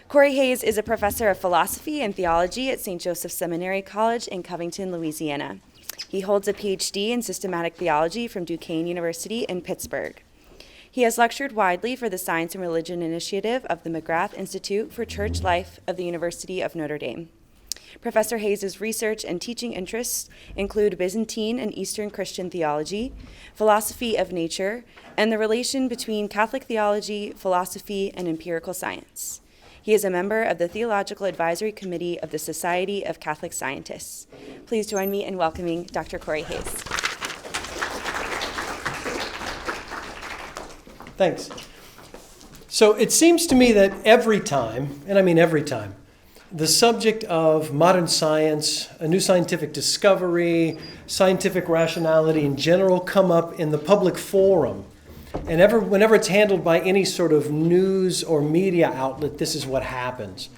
Cory Hayes is a professor of philosophy and theology at St. Joseph Seminary College in Covington, Louisiana. He holds a PhD in systematic theology from Duquesne University in Pittsburgh. He has lectured widely for the Science and Religion Initiative of the McGrath Institute for Church Life of the University of Notre Dame. Professor Hayes' research and teaching interests include Byzantine and Eastern Christian theology, philosophy of nature, and the relation between Catholic theology, philosophy, and empirical science. He is a member of the Theological Advisory Committee of the Society of Catholic Scientists. Please join me in welcoming Dr. Cory Hayes. Thanks. So it seems to me that every time, and I mean every time, the subject of modern science, a new scientific discovery, scientific rationality in general come up in the public forum. And whenever it's handled by any sort of news or media outlet, this is what happens.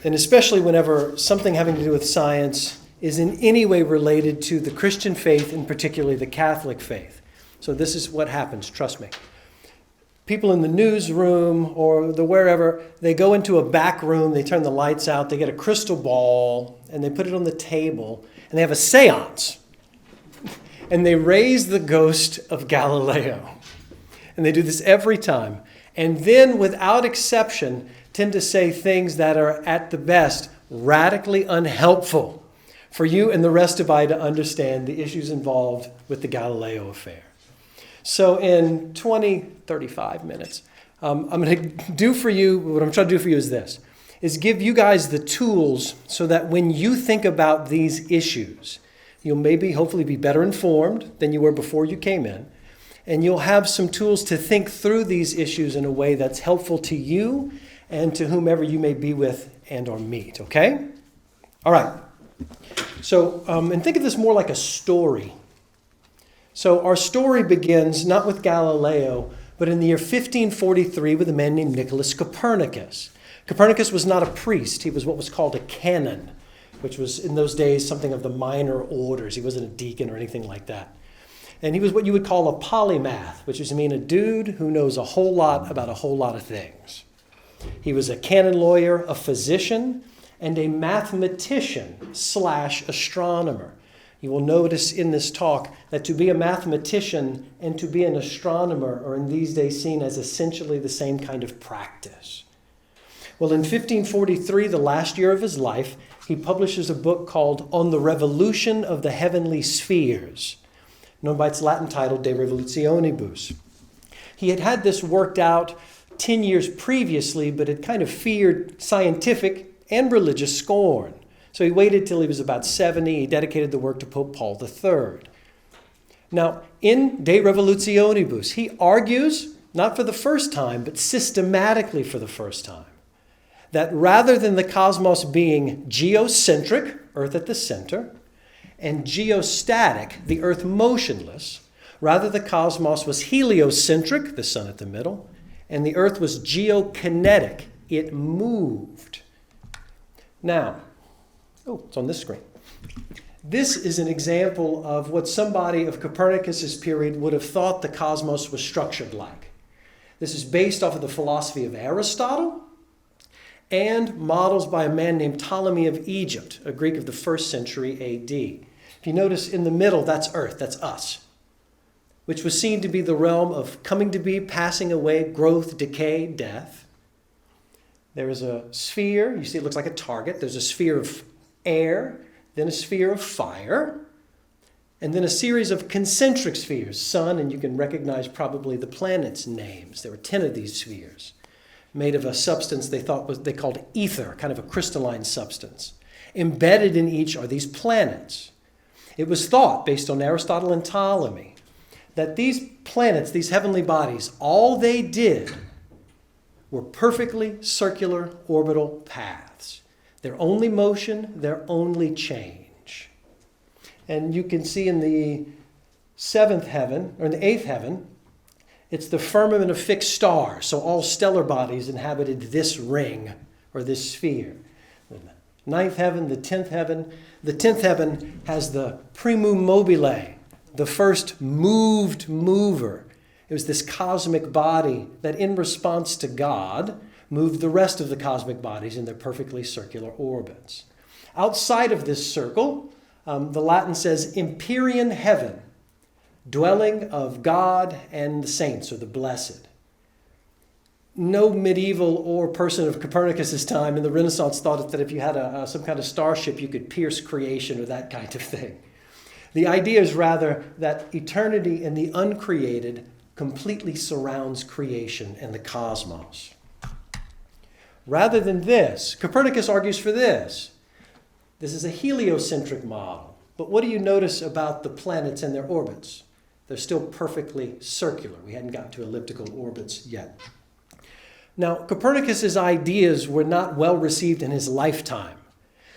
And especially whenever something having to do with science is in any way related to the Christian faith, and particularly the Catholic faith. So this is what happens, trust me. People in the newsroom or the wherever, they go into a back room, they turn the lights out, they get a crystal ball, and they put it on the table, and they have a seance. And they raise the ghost of Galileo. And they do this every time. And then, without exception, tend to say things that are, at the best, radically unhelpful for you and the rest of I to understand the issues involved with the Galileo affair. So in 35 minutes, I'm going to do for you, what I'm trying to do for you is this, is give you guys the tools so that when you think about these issues, you'll maybe hopefully be better informed than you were before you came in, and you'll have some tools to think through these issues in a way that's helpful to you and to whomever you may be with and or meet, okay? All right. So, and think of this more like a story. So our story begins not with Galileo, but in the year 1543 with a man named Nicholas Copernicus. Copernicus was not a priest. He was what was called a canon, which was in those days something of the minor orders. He wasn't a deacon or anything like that. And he was what you would call a polymath, which is to mean a dude who knows a whole lot about a whole lot of things. He was a canon lawyer, a physician, and a mathematician/astronomer. You will notice in this talk that to be a mathematician and to be an astronomer are in these days seen as essentially the same kind of practice. Well, in 1543, the last year of his life, he publishes a book called On the Revolution of the Heavenly Spheres, known by its Latin title, De Revolutionibus. He had had this worked out 10 years previously, but had kind of feared scientific and religious scorn. So he waited till he was about 70. He dedicated the work to Pope Paul III. Now, in De Revolutionibus, he argues, not for the first time, but systematically for the first time, that rather than the cosmos being geocentric, Earth at the center, and geostatic, the Earth motionless, rather the cosmos was heliocentric, the sun at the middle, and the Earth was geokinetic, it moved. Now, it's on this screen. This is an example of what somebody of Copernicus's period would have thought the cosmos was structured like. This is based off of the philosophy of Aristotle and models by a man named Ptolemy of Egypt, a Greek of the 1st century AD. If you notice in the middle, that's Earth, that's us, which was seen to be the realm of coming to be, passing away, growth, decay, death. There is a sphere, you see it looks like a target. There's a sphere of air, then a sphere of fire, and then a series of concentric spheres, sun, and you can recognize probably the planets' names. There were 10 of these spheres, made of a substance they called ether, kind of a crystalline substance. Embedded in each are these planets. It was thought, based on Aristotle and Ptolemy, that these planets, these heavenly bodies, all they did were perfectly circular orbital paths. Their only motion, their only change. And you can see in the 7th heaven, or in the 8th heaven, it's the firmament of fixed stars. So all stellar bodies inhabited this ring, or this sphere. The 9th heaven, the 10th heaven. The 10th heaven has the primum mobile, the first moved mover. It was this cosmic body that in response to God moved the rest of the cosmic bodies in their perfectly circular orbits. Outside of this circle, the Latin says empyrean heaven, dwelling of God and the saints or the blessed. No medieval or person of Copernicus's time in the Renaissance thought that if you had some kind of starship, you could pierce creation or that kind of thing. The idea is rather that eternity in the uncreated completely surrounds creation and the cosmos. Rather than this, Copernicus argues for this. This is a heliocentric model. But what do you notice about the planets and their orbits? They're still perfectly circular. We hadn't gotten to elliptical orbits yet. Now, Copernicus's ideas were not well received in his lifetime,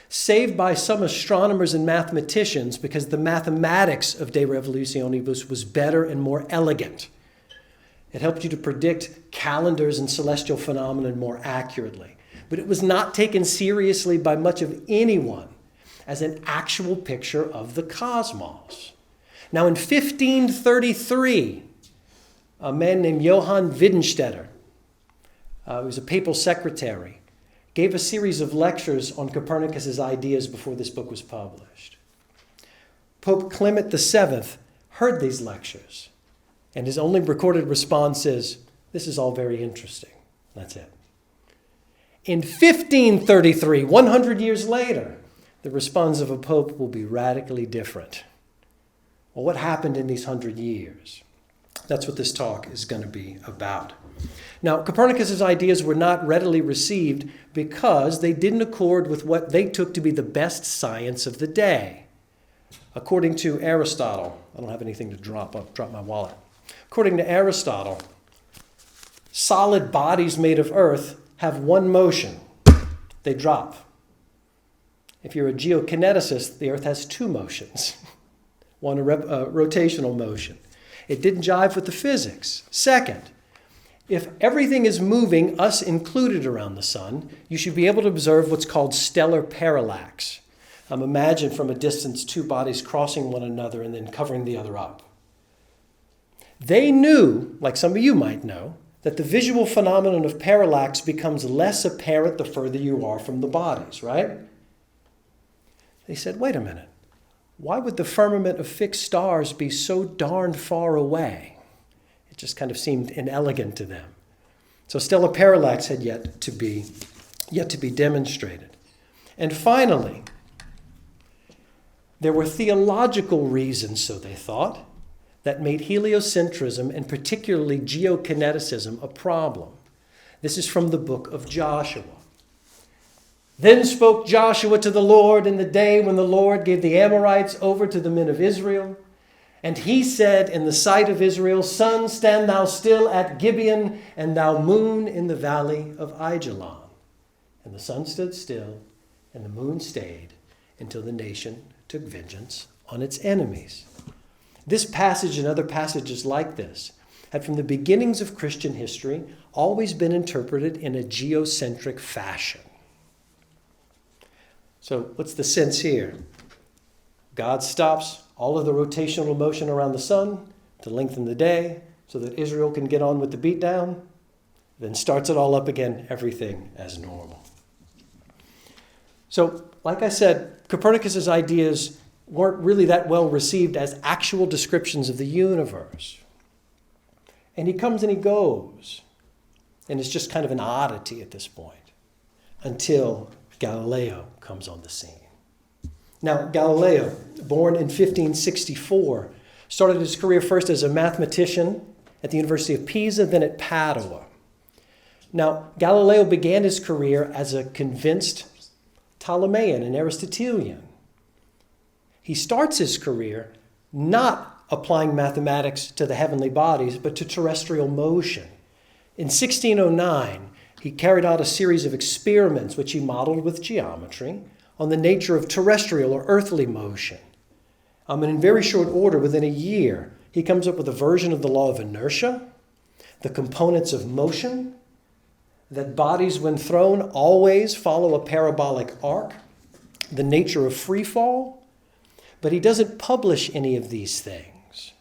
save by some astronomers and mathematicians, because the mathematics of De Revolutionibus was better and more elegant. It helped you to predict calendars and celestial phenomena more accurately. But it was not taken seriously by much of anyone as an actual picture of the cosmos. Now, in 1533, a man named Johann Widdenstetter, who was a papal secretary, gave a series of lectures on Copernicus's ideas before this book was published. Pope Clement VII heard these lectures, and his only recorded response is, "This is all very interesting." That's it. In 1533, 100 years later, the response of a pope will be radically different. Well, what happened in these 100 years? That's what this talk is going to be about. Now, Copernicus's ideas were not readily received because they didn't accord with what they took to be the best science of the day. According to Aristotle, I don't have anything to drop my wallet. According to Aristotle, solid bodies made of earth have one motion. They drop. If you're a geokineticist, the earth has two motions. One, a rotational motion. It didn't jive with the physics. Second, if everything is moving, us included, around the sun, you should be able to observe what's called stellar parallax. Imagine from a distance two bodies crossing one another and then covering the other up. They knew, like some of you might know, that the visual phenomenon of parallax becomes less apparent the further you are from the bodies, right? They said, wait a minute. Why would the firmament of fixed stars be so darned far away? It just kind of seemed inelegant to them. So stellar parallax had yet to be demonstrated. And finally, there were theological reasons, so they thought, that made heliocentrism and particularly geokineticism a problem. This is from the book of Joshua. Then spoke Joshua to the Lord in the day when the Lord gave the Amorites over to the men of Israel. And he said in the sight of Israel, Sun, stand thou still at Gibeon, and thou moon in the valley of Ajalon. And the sun stood still, and the moon stayed, until the nation took vengeance on its enemies. This passage and other passages like this had from the beginnings of Christian history always been interpreted in a geocentric fashion. So what's the sense here? God stops all of the rotational motion around the sun to lengthen the day so that Israel can get on with the beatdown, then starts it all up again, everything as normal. So, like I said, Copernicus's ideas weren't really that well received as actual descriptions of the universe. And he comes and he goes. And it's just kind of an oddity at this point until Galileo comes on the scene. Now, Galileo, born in 1564, started his career first as a mathematician at the University of Pisa, then at Padua. Now, Galileo began his career as a convinced Ptolemaic and Aristotelian. He starts his career not applying mathematics to the heavenly bodies, but to terrestrial motion. In 1609, he carried out a series of experiments which he modeled with geometry on the nature of terrestrial or earthly motion. And in very short order, within a year, he comes up with a version of the law of inertia, the components of motion, that bodies when thrown always follow a parabolic arc, the nature of free fall, but he doesn't publish any of these things.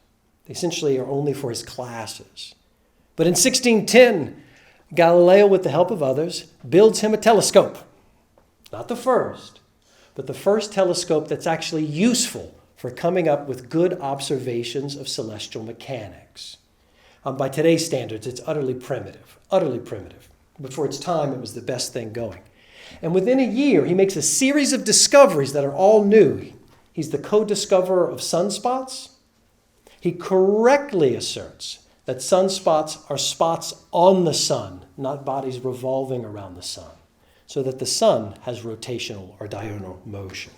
They essentially are only for his classes. But in 1610, Galileo, with the help of others, builds him a telescope. Not the first, but the first telescope that's actually useful for coming up with good observations of celestial mechanics. By today's standards, it's utterly primitive. But for its time, it was the best thing going. And within a year, he makes a series of discoveries that are all new. He's the co-discoverer of sunspots. He correctly asserts that sunspots are spots on the sun, not bodies revolving around the sun, so that the sun has rotational or diurnal motion.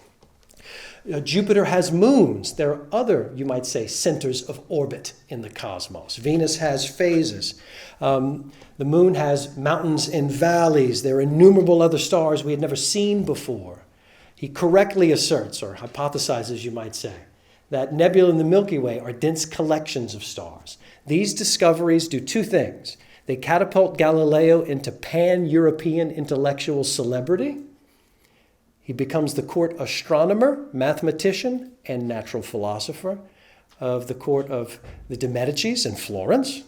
Jupiter has moons. There are other, you might say, centers of orbit in the cosmos. Venus has phases. The moon has mountains and valleys. There are innumerable other stars we had never seen before. He correctly asserts, or hypothesizes, you might say, that nebulae in the Milky Way are dense collections of stars. These discoveries do two things. They catapult Galileo into pan-European intellectual celebrity. He becomes the court astronomer, mathematician, and natural philosopher of the court of the de Medicis in Florence.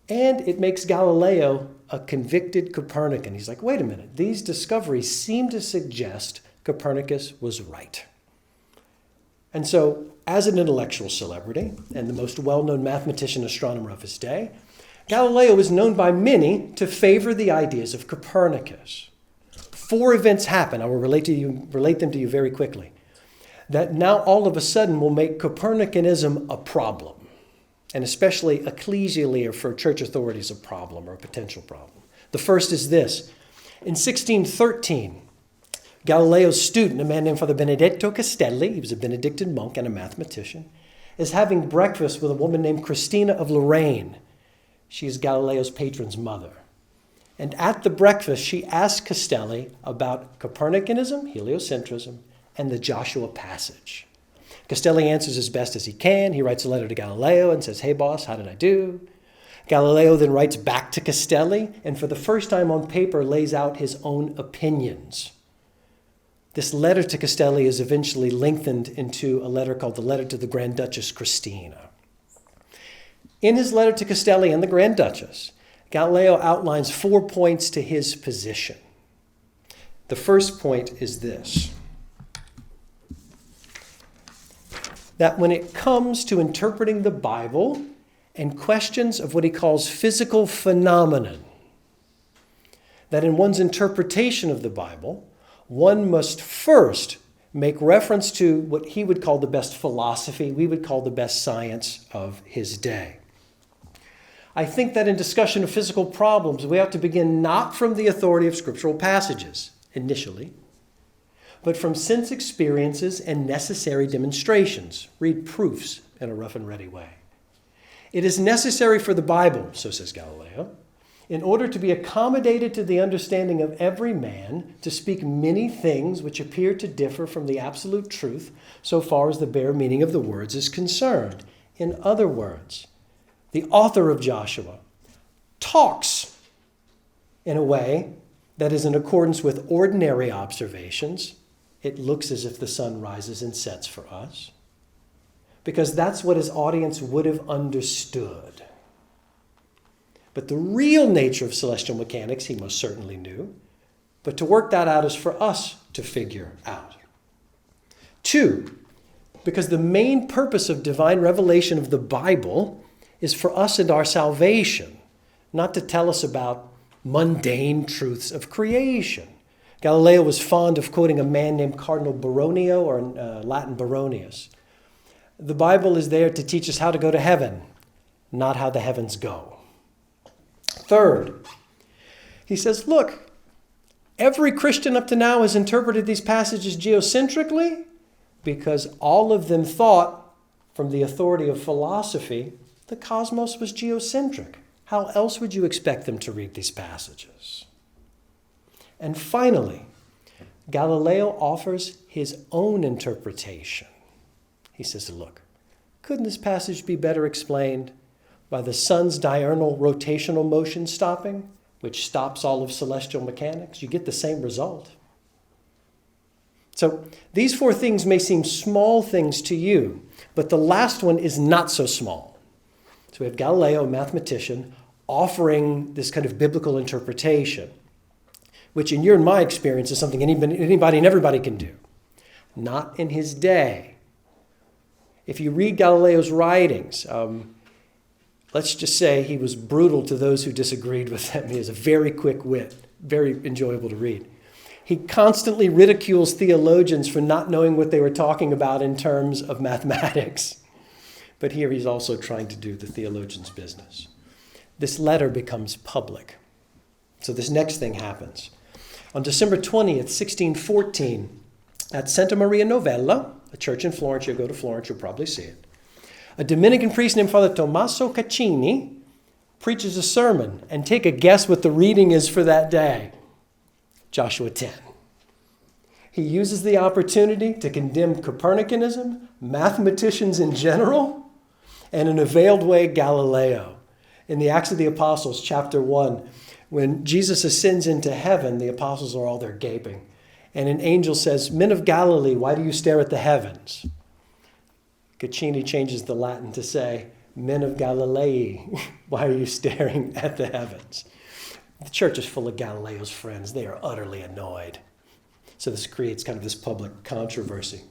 And it makes Galileo a convicted Copernican. He's like, wait a minute, these discoveries seem to suggest Copernicus was right. And so, as an intellectual celebrity and the most well-known mathematician astronomer of his day, Galileo is known by many to favor the ideas of Copernicus. 4 events happen, I will relate them to you very quickly, that now all of a sudden will make Copernicanism a problem, and especially ecclesially or for church authorities a problem or a potential problem. The first is this. In 1613, Galileo's student, a man named Father Benedetto Castelli, he was a Benedictine monk and a mathematician, is having breakfast with a woman named Christina of Lorraine. She is Galileo's patron's mother. And at the breakfast, she asked Castelli about Copernicanism, heliocentrism, and the Joshua passage. Castelli answers as best as he can. He writes a letter to Galileo and says, hey, boss, how did I do? Galileo then writes back to Castelli and for the first time on paper lays out his own opinions. This letter to Castelli is eventually lengthened into a letter called the Letter to the Grand Duchess Christina. In his letter to Castelli and the Grand Duchess, Galileo outlines 4 points to his position. The first point is this: that when it comes to interpreting the Bible and questions of what he calls physical phenomenon, that in one's interpretation of the Bible, one must first make reference to what he would call the best philosophy, we would call the best science of his day. I think that in discussion of physical problems, we have to begin not from the authority of scriptural passages, initially, but from sense experiences and necessary demonstrations. Read proofs in a rough and ready way. It is necessary for the Bible, so says Galileo, in order to be accommodated to the understanding of every man, to speak many things which appear to differ from the absolute truth so far as the bare meaning of the words is concerned. In other words, the author of Joshua talks in a way that is in accordance with ordinary observations. It looks as if the sun rises and sets for us, because that's what his audience would have understood. But the real nature of celestial mechanics he most certainly knew, but to work that out is for us to figure out. 2, because the main purpose of divine revelation of the Bible is for us and our salvation, not to tell us about mundane truths of creation. Galileo was fond of quoting a man named Cardinal Baronio, or in Latin Baronius. The Bible is there to teach us how to go to heaven, not how the heavens go. 3rd, he says, look, every Christian up to now has interpreted these passages geocentrically because all of them thought, from the authority of philosophy, the cosmos was geocentric. How else would you expect them to read these passages? And finally, Galileo offers his own interpretation. He says, look, couldn't this passage be better explained by the sun's diurnal rotational motion stopping, which stops all of celestial mechanics? You get the same result. So these 4 things may seem small things to you, but the last one is not so small. So we have Galileo, a mathematician, offering this kind of biblical interpretation, which in your and my experience is something anybody and everybody can do. Not in his day. If you read Galileo's writings, let's just say he was brutal to those who disagreed with him. He has a very quick wit, very enjoyable to read. He constantly ridicules theologians for not knowing what they were talking about in terms of mathematics. But here he's also trying to do the theologian's business. This letter becomes public. So this next thing happens. On December 20th, 1614, at Santa Maria Novella, a church in Florence, you'll go to Florence, you'll probably see it, a Dominican priest named Father Tommaso Caccini preaches a sermon, and take a guess what the reading is for that day. Joshua 10. He uses the opportunity to condemn Copernicanism, mathematicians in general, and in a veiled way, Galileo. In the Acts of the Apostles, chapter 1, when Jesus ascends into heaven, the apostles are all there gaping. And an angel says, "Men of Galilee, why do you stare at the heavens?" Caccini changes the Latin to say, "Men of Galilee, why are you staring at the heavens?" The church is full of Galileo's friends. They are utterly annoyed. So this creates kind of this public controversy.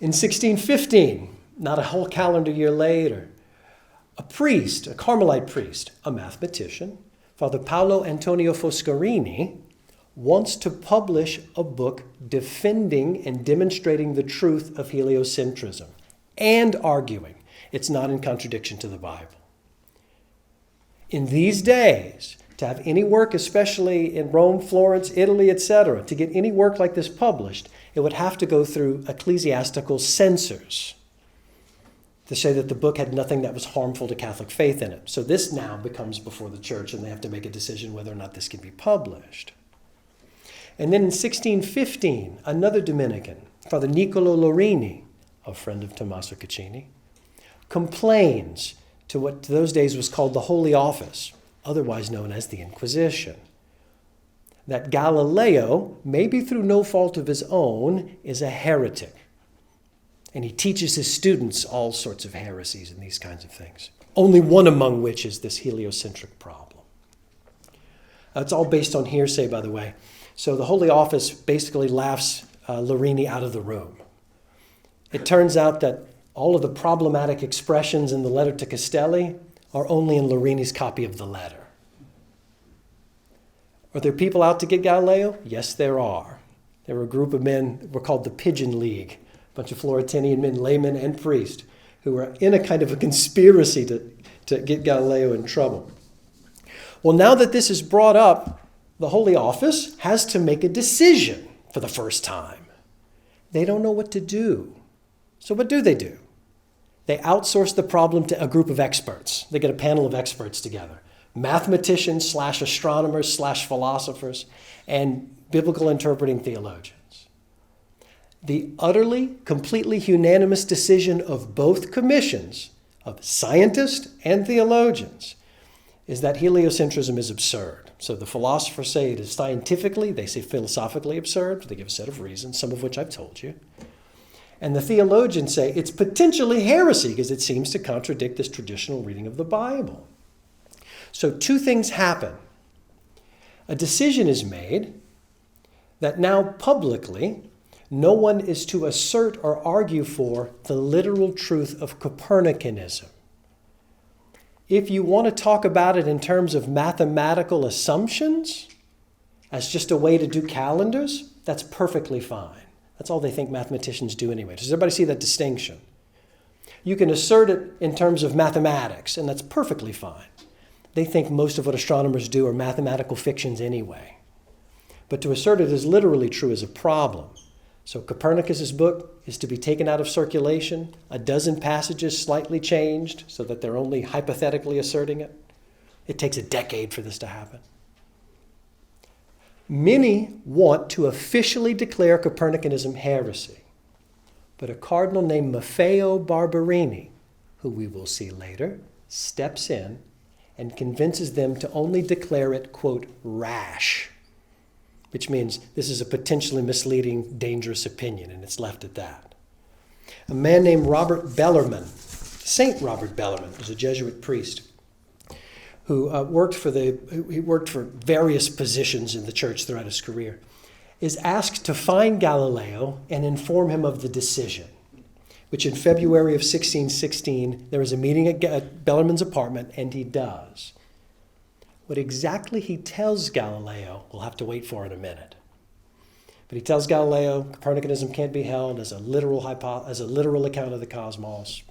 In 1615, not a whole calendar year later, a priest, a Carmelite priest, a mathematician, Father Paolo Antonio Foscarini, wants to publish a book defending and demonstrating the truth of heliocentrism and arguing it's not in contradiction to the Bible. In these days, to have any work, especially in Rome, Florence, Italy, etc., to get any work like this published, it would have to go through ecclesiastical censors to say that the book had nothing that was harmful to Catholic faith in it. So this now becomes before the church, and they have to make a decision whether or not this can be published. And then in 1615, another Dominican, Father Niccolo Lorini, a friend of Tommaso Caccini, complains to what those days was called the Holy Office, otherwise known as the Inquisition, that Galileo, maybe through no fault of his own, is a heretic. And he teaches his students all sorts of heresies and these kinds of things, only one among which is this heliocentric problem. It's all based on hearsay, by the way. So the Holy Office basically laughs Lorini out of the room. It turns out that all of the problematic expressions in the letter to Castelli are only in Lorini's copy of the letter. Are there people out to get Galileo? Yes, there are. There were a group of men that were called the Pigeon League, a bunch of Florentinian men, laymen and priests, who were in a kind of a conspiracy to get Galileo in trouble. Well, now that this is brought up, the Holy Office has to make a decision for the first time. They don't know what to do. So what do? They outsource the problem to a group of experts. They get a panel of experts together. Mathematicians / astronomers / philosophers and biblical interpreting theologians. The utterly, completely unanimous decision of both commissions, of scientists and theologians, is that heliocentrism is absurd. So the philosophers say it is scientifically, they say philosophically absurd. They give a set of reasons, some of which I've told you. And the theologians say it's potentially heresy because it seems to contradict this traditional reading of the Bible. So two things happen. A decision is made that now publicly no one is to assert or argue for the literal truth of Copernicanism. If you want to talk about it in terms of mathematical assumptions, as just a way to do calendars, that's perfectly fine. That's all they think mathematicians do anyway. Does everybody see that distinction? You can assert it in terms of mathematics, and that's perfectly fine. They think most of what astronomers do are mathematical fictions anyway. But to assert it as literally true is a problem. So Copernicus's book is to be taken out of circulation, a dozen passages slightly changed so that they're only hypothetically asserting it. It takes a decade for this to happen. Many want to officially declare Copernicanism heresy, but a cardinal named Maffeo Barberini, who we will see later, steps in and convinces them to only declare it, quote, rash, which means this is a potentially misleading, dangerous opinion, and it's left at that. A man named Robert Bellarmine, Saint Robert Bellarmine, was a Jesuit priest, who worked for various positions in the church throughout his career, is asked to find Galileo and inform him of the decision, which in February of 1616, there is a meeting at Bellarmine's apartment, and he does. What exactly he tells Galileo, we'll have to wait for in a minute. But he tells Galileo Copernicanism can't be held as a literal account of the cosmos.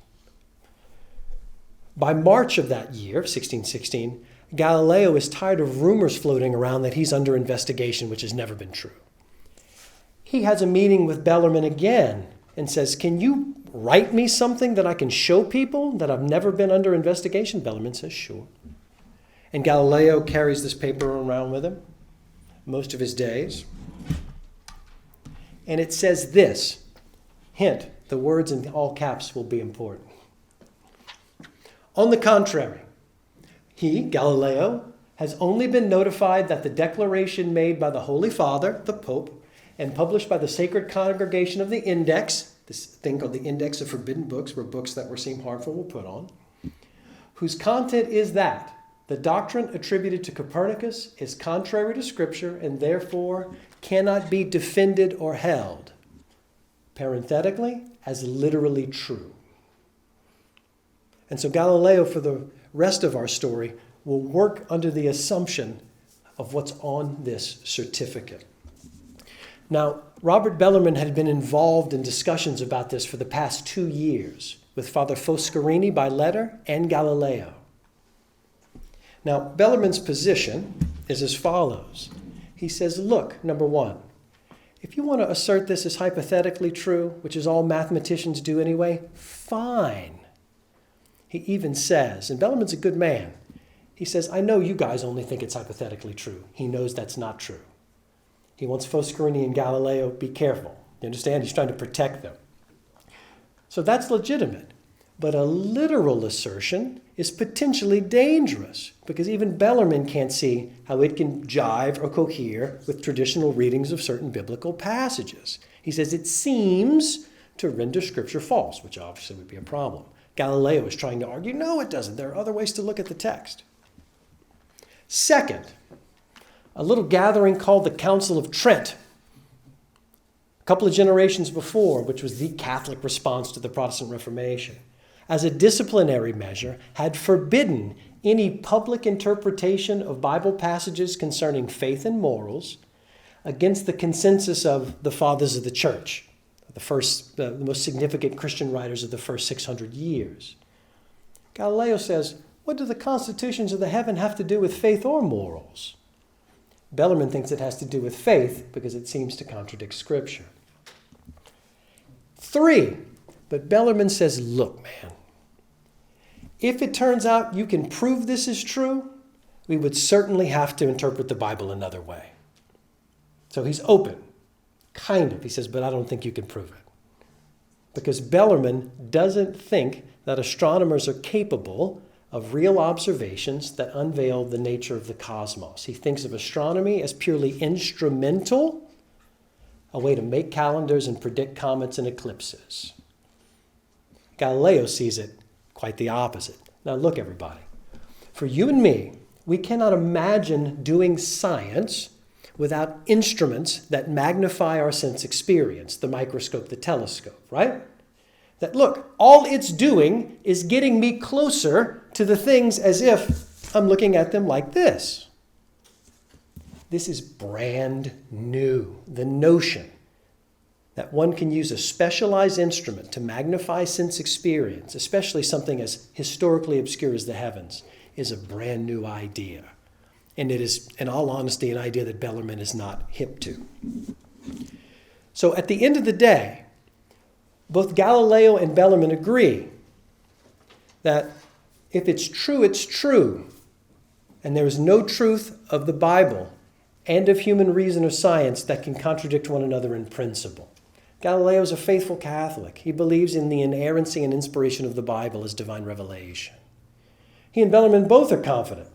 By March of that year, 1616, Galileo is tired of rumors floating around that he's under investigation, which has never been true. He has a meeting with Bellarmine again and says, can you write me something that I can show people that I've never been under investigation? Bellarmine says, sure. And Galileo carries this paper around with him most of his days. And it says this, hint, the words in all caps will be important. On the contrary, he, Galileo, has only been notified that the declaration made by the Holy Father, the Pope, and published by the Sacred Congregation of the Index, this thing called the Index of Forbidden Books, where books that were seem harmful were put on, whose content is that the doctrine attributed to Copernicus is contrary to Scripture and therefore cannot be defended or held, parenthetically, as literally true. And so Galileo, for the rest of our story, will work under the assumption of what's on this certificate. Now, Robert Bellarmine had been involved in discussions about this for the past 2 years with Father Foscarini by letter and Galileo. Now, Bellarmine's position is as follows. He says, look, number one, if you want to assert this as hypothetically true, which is all mathematicians do anyway, fine. He even says, and Bellarmine's a good man, he says, I know you guys only think it's hypothetically true. He knows that's not true. He wants Foscarini and Galileo, be careful. You understand? He's trying to protect them. So that's legitimate. But a literal assertion is potentially dangerous because even Bellarmine can't see how it can jive or cohere with traditional readings of certain biblical passages. He says it seems to render Scripture false, which obviously would be a problem. Galileo is trying to argue, no, it doesn't. There are other ways to look at the text. Second, a little gathering called the Council of Trent, a couple of generations before, which was the Catholic response to the Protestant Reformation, as a disciplinary measure, had forbidden any public interpretation of Bible passages concerning faith and morals against the consensus of the fathers of the church, the most significant Christian writers of the first 600 years. Galileo says, what do the constitutions of the heaven have to do with faith or morals? Bellarmine thinks it has to do with faith because it seems to contradict Scripture. 3, but Bellarmine says, look, man, if it turns out you can prove this is true, we would certainly have to interpret the Bible another way. So he's open, kind of. He says, but I don't think you can prove it. Because Bellarmine doesn't think that astronomers are capable of real observations that unveil the nature of the cosmos. He thinks of astronomy as purely instrumental, a way to make calendars and predict comets and eclipses. Galileo sees it quite the opposite. Now look, everybody. For you and me, we cannot imagine doing science without instruments that magnify our sense experience, the microscope, the telescope, right? That, look, all it's doing is getting me closer to the things as if I'm looking at them like this. This is brand new. The notion that one can use a specialized instrument to magnify sense experience, especially something as historically obscure as the heavens, is a brand new idea. And it is, in all honesty, an idea that Bellarmine is not hip to. So at the end of the day, both Galileo and Bellarmine agree that if it's true, it's true. And there is no truth of the Bible and of human reason or science that can contradict one another in principle. Galileo is a faithful Catholic. He believes in the inerrancy and inspiration of the Bible as divine revelation. He and Bellarmine both are confident.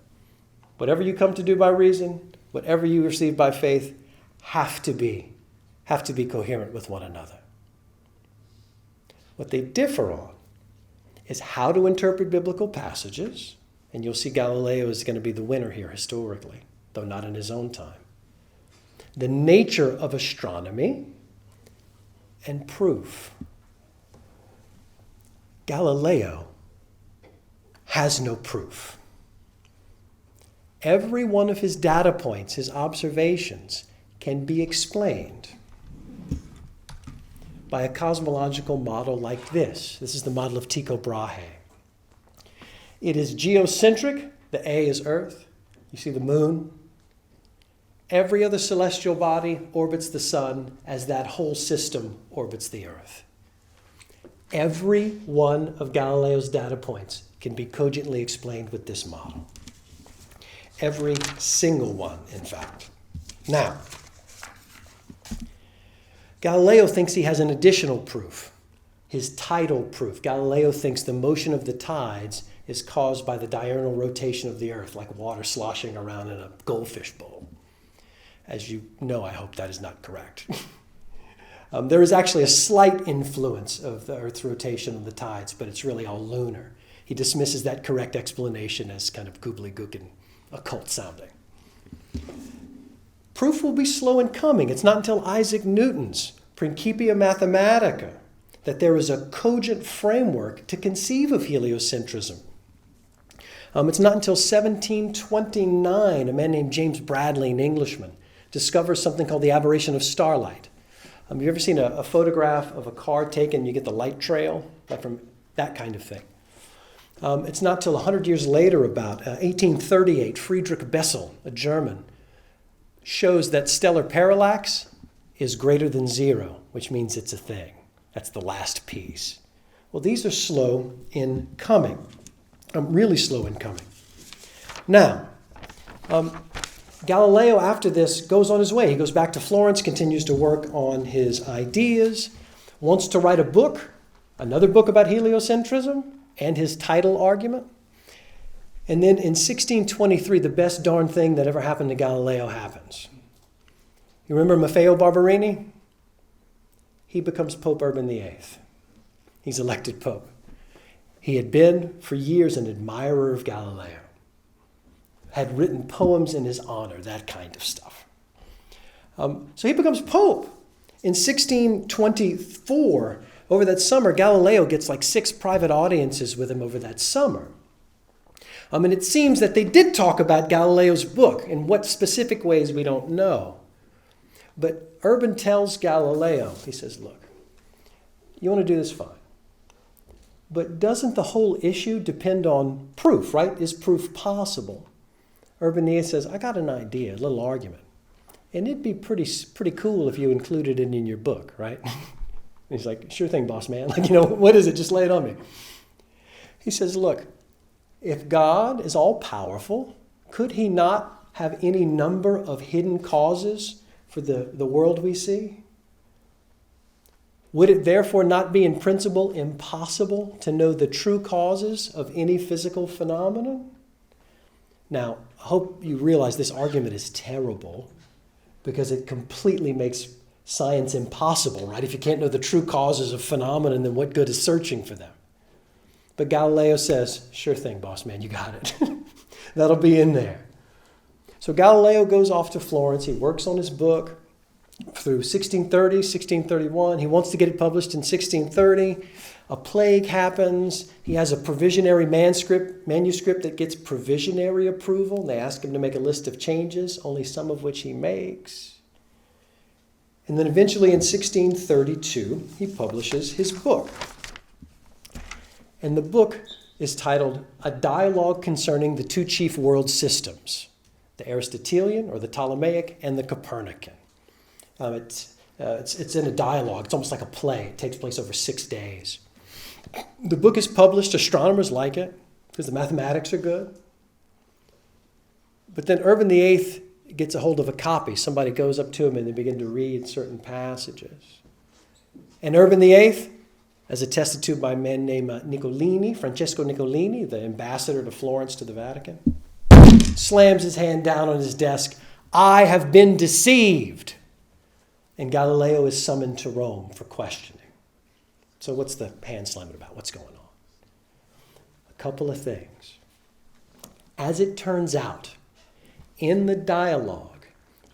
Whatever you come to do by reason, whatever you receive by faith, have to be coherent with one another. What they differ on is how to interpret biblical passages And you'll see Galileo is going to be the winner here historically, though not in his own time. The nature of astronomy and proof. Galileo has no proof. Every one of his data points, his observations, can be explained by a cosmological model like this. This is the model of Tycho Brahe. It is geocentric. The A is Earth. You see the moon. Every other celestial body orbits the sun as that whole system orbits the Earth. Every one of Galileo's data points can be cogently explained with this model. Every single one, in fact. Now, Galileo thinks he has an additional proof, his tidal proof. Galileo thinks the motion of the tides is caused by the diurnal rotation of the Earth, like water sloshing around in a goldfish bowl. As you know, I hope that is not correct. There is actually a slight influence of the Earth's rotation on the tides, but it's really all lunar. He dismisses that correct explanation as kind of gobbledygook and occult sounding. Proof will be slow in coming. It's not until Isaac Newton's Principia Mathematica that there is a cogent framework to conceive of heliocentrism. It's not until 1729 a man named James Bradley, an Englishman, discovers something called the aberration of starlight. Have you ever seen a photograph of a car taken, you get the light trail, like from that kind of thing? It's not till 100 years later, about 1838, Friedrich Bessel, a German, shows that stellar parallax is greater than zero, which means it's a thing. That's the last piece. Well, these are slow in coming. Really slow in coming. Now, Galileo, after this, goes on his way. He goes back to Florence, continues to work on his ideas, wants to write a book, another book about heliocentrism and his tidal argument. And then in 1623, the best darn thing that ever happened to Galileo happens. You remember Maffeo Barberini? He becomes Pope Urban VIII. He's elected Pope. He had been for years an admirer of Galileo, had written poems in his honor, that kind of stuff. So he becomes Pope. In 1624, over that summer, Galileo gets like 6 private audiences with him over that summer. And it seems that they did talk about Galileo's book. In what specific ways, we don't know. But Urban tells Galileo, he says, look, you want to do this, fine. But doesn't the whole issue depend on proof, right? Is proof possible? Urban VIII says, I got an idea, a little argument. And it'd be pretty cool if you included it in your book, right? He's like, sure thing, boss man. Like, what is it? Just lay it on me. He says, look, if God is all-powerful, could he not have any number of hidden causes for the world we see? Would it therefore not be in principle impossible to know the true causes of any physical phenomenon? Now, I hope you realize this argument is terrible because it completely makes science impossible, right? If you can't know the true causes of phenomena, then what good is searching for them? But Galileo says, sure thing, boss man, you got it. That'll be in there. So Galileo goes off to Florence. He works on his book through 1630, 1631. He wants to get it published in 1630. A plague happens. He has a provisionary manuscript that gets provisionary approval. They ask him to make a list of changes, only some of which he makes. And then eventually in 1632, he publishes his book. And the book is titled A Dialogue Concerning the Two Chief World Systems, the Aristotelian or the Ptolemaic and the Copernican. It's in a dialogue. It's almost like a play. It takes place over 6 days. The book is published. Astronomers like it because the mathematics are good. But then Urban VIII gets a hold of a copy. Somebody goes up to him and they begin to read certain passages. And Urban VIII, as attested to by a man named Francesco Nicolini, the ambassador to Florence to the Vatican, slams his hand down on his desk. I have been deceived. And Galileo is summoned to Rome for questioning. So what's the hand slamming about? What's going on? A couple of things. As it turns out, in the dialogue,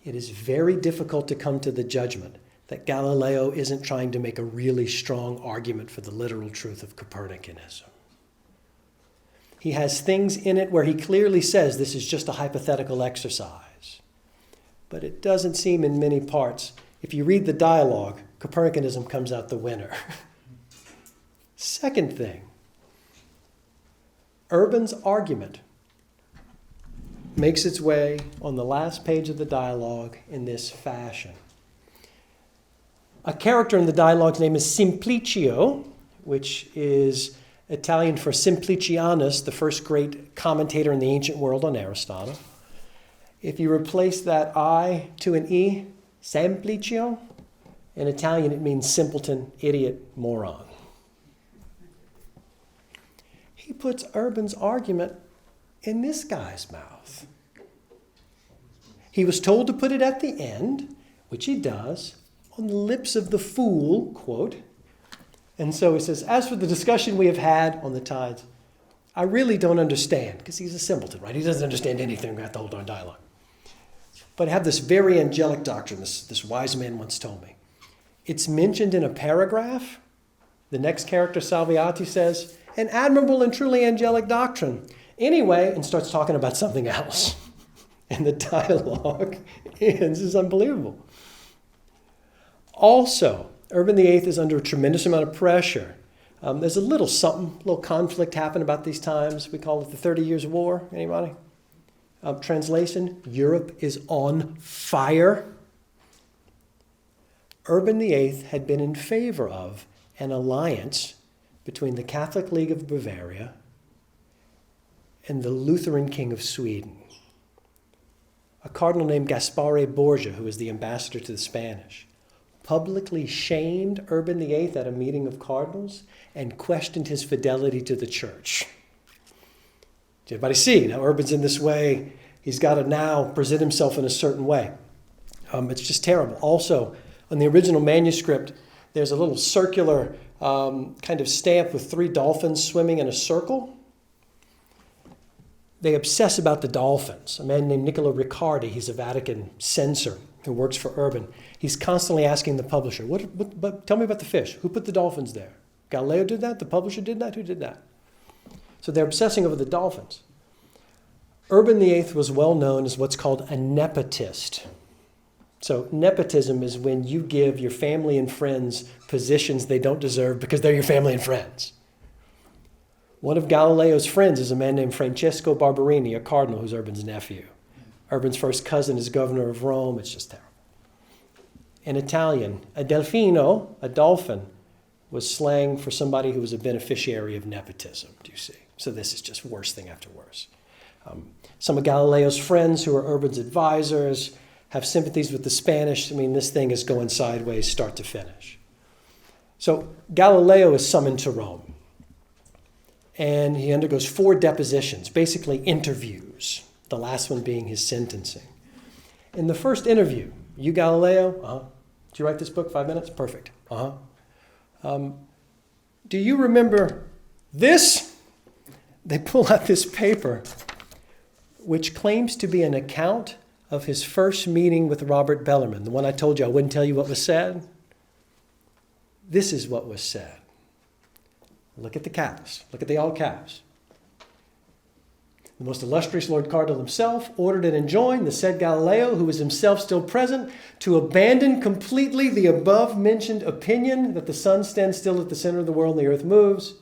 it is very difficult to come to the judgment that Galileo isn't trying to make a really strong argument for the literal truth of Copernicanism. He has things in it where he clearly says this is just a hypothetical exercise. But it doesn't seem in many parts. If you read the dialogue, Copernicanism comes out the winner. Second thing, Urban's argument makes its way on the last page of the dialogue in this fashion. A character in the dialogue's name is Simplicio, which is Italian for Simplicianus, the first great commentator in the ancient world on Aristotle. If you replace that I to an E, Simplicio, in Italian it means simpleton, idiot, moron. He puts Urban's argument in this guy's mouth. He was told to put it at the end, which he does, on the lips of the fool, quote. And so he says, as for the discussion we have had on the tides, I really don't understand, because he's a simpleton, right? He doesn't understand anything about the whole darn dialogue. But I have this very angelic doctrine, this wise man once told me. It's mentioned in a paragraph. The next character, Salviati, says, an admirable and truly angelic doctrine. Anyway, and starts talking about something else. And the dialogue ends. It's unbelievable. Also, Urban VIII is under a tremendous amount of pressure. There's a little conflict happen about these times. We call it the 30 Years' War. Anybody? Translation, Europe is on fire. Urban VIII had been in favor of an alliance between the Catholic League of Bavaria and the Lutheran King of Sweden. A cardinal named Gaspare Borgia, who was the ambassador to the Spanish, publicly shamed Urban VIII at a meeting of cardinals and questioned his fidelity to the church. Did everybody see? Now Urban's in this way. He's got to now present himself in a certain way. It's just terrible. Also, on the original manuscript, there's a little circular kind of stamp with 3 dolphins swimming in a circle. They obsess about the dolphins. A man named Niccolo Riccardi, he's a Vatican censor who works for Urban. He's constantly asking the publisher, but tell me about the fish. Who put the dolphins there? Galileo did that? The publisher did that? Who did that? So they're obsessing over the dolphins. Urban VIII was well known as what's called a nepotist. So nepotism is when you give your family and friends positions they don't deserve because they're your family and friends. One of Galileo's friends is a man named Francesco Barberini, a cardinal who's Urban's nephew. Urban's first cousin is governor of Rome. It's just terrible. In Italian, a delfino, a dolphin, was slang for somebody who was a beneficiary of nepotism, do you see? So this is just worse thing after worse. Some of Galileo's friends who are Urban's advisors have sympathies with the Spanish. I mean, this thing is going sideways start to finish. So Galileo is summoned to Rome. And he undergoes 4 depositions, basically interviews, the last one being his sentencing. In the first interview, you Galileo? Uh-huh. Did you write this book? 5 minutes? Perfect. Uh-huh. Do you remember this? They pull out this paper, which claims to be an account of his first meeting with Robert Bellarmine, the one I told you I wouldn't tell you what was said. This is what was said. Look at the caps. Look at the all caps. The most illustrious Lord Cardinal himself ordered and enjoined the said Galileo, who was himself still present, to abandon completely the above-mentioned opinion that the sun stands still at the center of the world and the earth moves,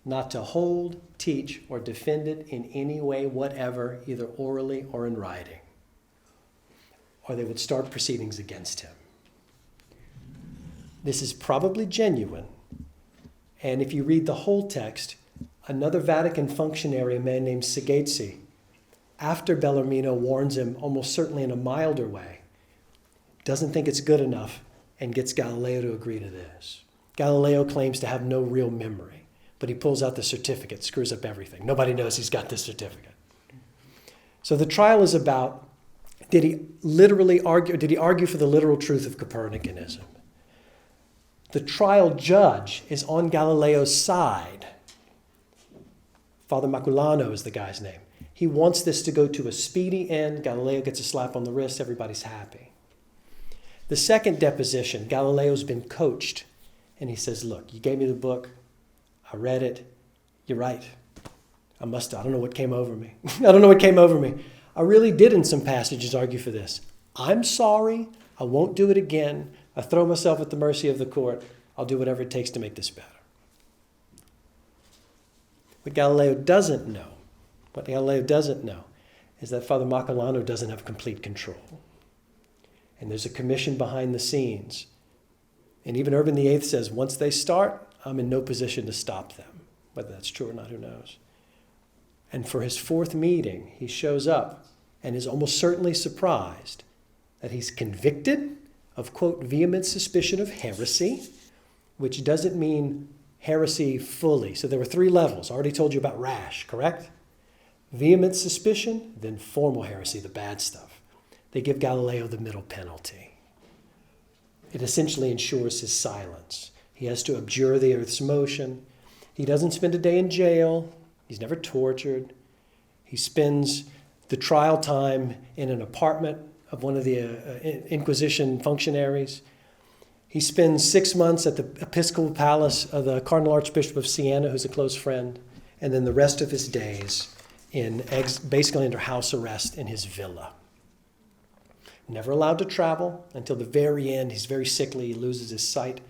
not to hold, teach, or defend it in any way whatever, either orally or in writing, or they would start proceedings against him. This is probably genuine. And if you read the whole text, another Vatican functionary, a man named Sagazzi, after Bellarmino warns him, almost certainly in a milder way, doesn't think it's good enough and gets Galileo to agree to this. Galileo claims to have no real memory, but he pulls out the certificate, screws up everything. Nobody knows he's got this certificate. So the trial is about, did he argue for the literal truth of Copernicanism? The trial judge is on Galileo's side. Father Maculano is the guy's name. He wants this to go to a speedy end. Galileo gets a slap on the wrist. Everybody's happy. The second deposition, Galileo's been coached. And he says, look, you gave me the book. I read it. You're right. I don't know what came over me. I don't know what came over me. I really did in some passages argue for this. I'm sorry. I won't do it again. I throw myself at the mercy of the court. I'll do whatever it takes to make this better. What Galileo doesn't know is that Father Macolano doesn't have complete control. And there's a commission behind the scenes. And even Urban VIII says, once they start, I'm in no position to stop them. Whether that's true or not, who knows? And for his fourth meeting, he shows up and is almost certainly surprised that he's convicted of, quote, vehement suspicion of heresy, which doesn't mean heresy fully. So there were 3 levels. I already told you about rash, correct? Vehement suspicion, then formal heresy, the bad stuff. They give Galileo the middle penalty. It essentially ensures his silence. He has to abjure the earth's motion. He doesn't spend a day in jail. He's never tortured. He spends the trial time in an apartment of one of the Inquisition functionaries. He spends 6 months at the Episcopal Palace of the Cardinal Archbishop of Siena, who's a close friend, and then the rest of his days basically under house arrest in his villa. Never allowed to travel until the very end. He's very sickly. He loses his sight.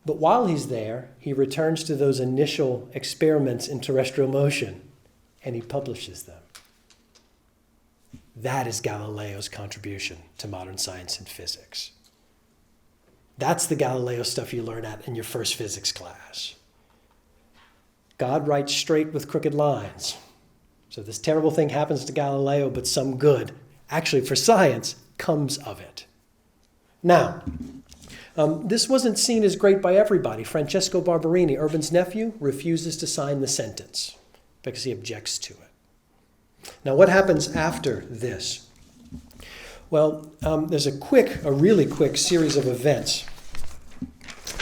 But while he's there, he returns to those initial experiments in terrestrial motion, and he publishes them. That is Galileo's contribution to modern science and physics. That's the Galileo stuff you learn in your first physics class. God writes straight with crooked lines. So this terrible thing happens to Galileo, but some good, actually for science, comes of it. Now, this wasn't seen as great by everybody. Francesco Barberini, Urban's nephew, refuses to sign the sentence because he objects to it. Now, what happens after this? Well, there's a really quick series of events.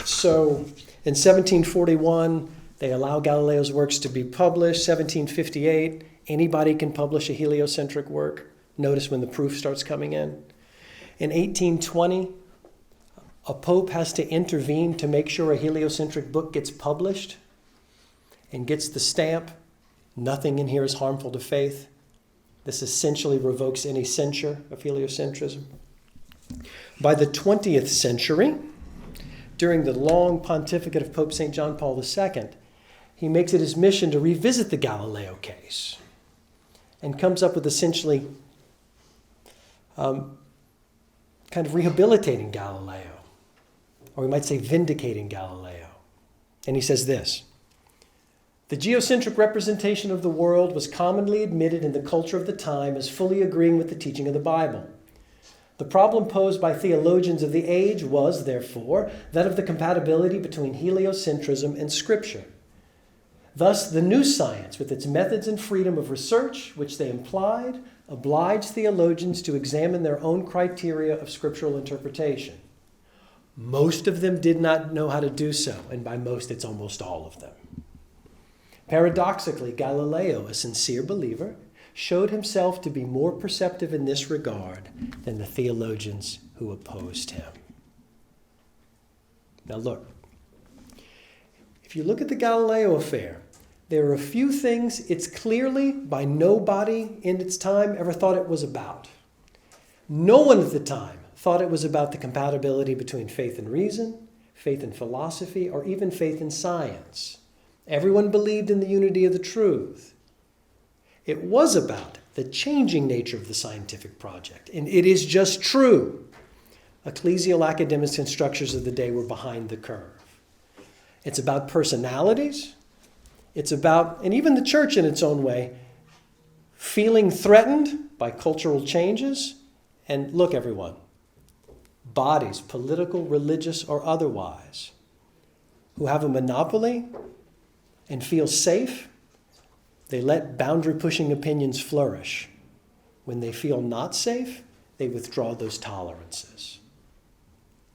So, in 1741, they allow Galileo's works to be published. 1758, anybody can publish a heliocentric work. Notice when the proof starts coming in. In 1820, a pope has to intervene to make sure a heliocentric book gets published and gets the stamp. Nothing in here is harmful to faith. This essentially revokes any censure of heliocentrism. By the 20th century, during the long pontificate of Pope St. John Paul II, he makes it his mission to revisit the Galileo case and comes up with essentially kind of rehabilitating Galileo, or we might say vindicating Galileo. And he says this: the geocentric representation of the world was commonly admitted in the culture of the time as fully agreeing with the teaching of the Bible. The problem posed by theologians of the age was, therefore, that of the compatibility between heliocentrism and Scripture. Thus, the new science, with its methods and freedom of research, which they implied, obliged theologians to examine their own criteria of scriptural interpretation. Most of them did not know how to do so, and by most, it's almost all of them. Paradoxically, Galileo, a sincere believer, showed himself to be more perceptive in this regard than the theologians who opposed him. Now look, if you look at the Galileo affair, there are a few things it's clearly by nobody in its time ever thought it was about. No one at the time thought it was about the compatibility between faith and reason, faith and philosophy, or even faith and science. Everyone believed in the unity of the truth. It was about the changing nature of the scientific project, and it is just true. Ecclesial academics and structures of the day were behind the curve. It's about personalities. It's about, and even the church in its own way, feeling threatened by cultural changes. And look, everyone, bodies, political, religious, or otherwise, who have a monopoly and feel safe, they let boundary-pushing opinions flourish. When they feel not safe, they withdraw those tolerances.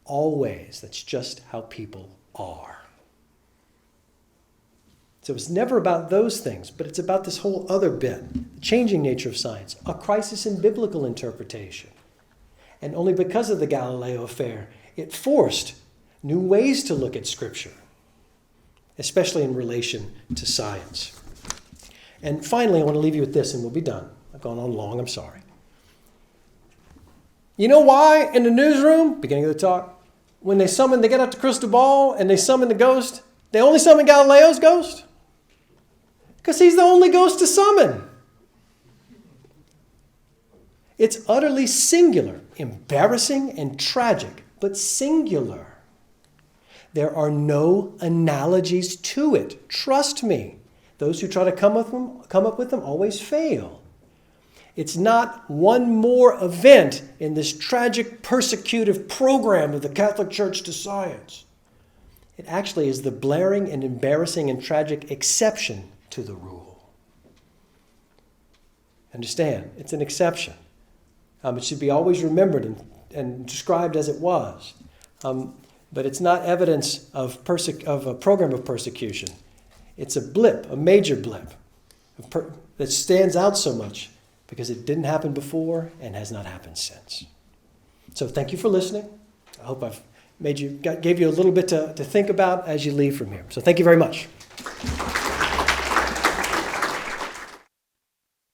Always, that's just how people are. So it's never about those things, but it's about this whole other bit, the changing nature of science, a crisis in biblical interpretation. And only because of the Galileo affair, it forced new ways to look at Scripture, especially in relation to science. And finally, I want to leave you with this, and we'll be done. I've gone on long, I'm sorry. You know why in the newsroom, beginning of the talk, when they get out the crystal ball and they summon the ghost, they only summon Galileo's ghost? Because he's the only ghost to summon. It's utterly singular, embarrassing and tragic, but singular. There are no analogies to it. Trust me. Those who try to come up with them always fail. It's not one more event in this tragic persecutive program of the Catholic Church to science. It actually is the blaring and embarrassing and tragic exception to the rule. Understand, it's an exception. It should be always remembered and described as it was. But it's not evidence of a program of persecution. It's a blip, a major blip, that stands out so much because it didn't happen before and has not happened since. So thank you for listening. I hope I've gave you a little bit to think about as you leave from here. So thank you very much.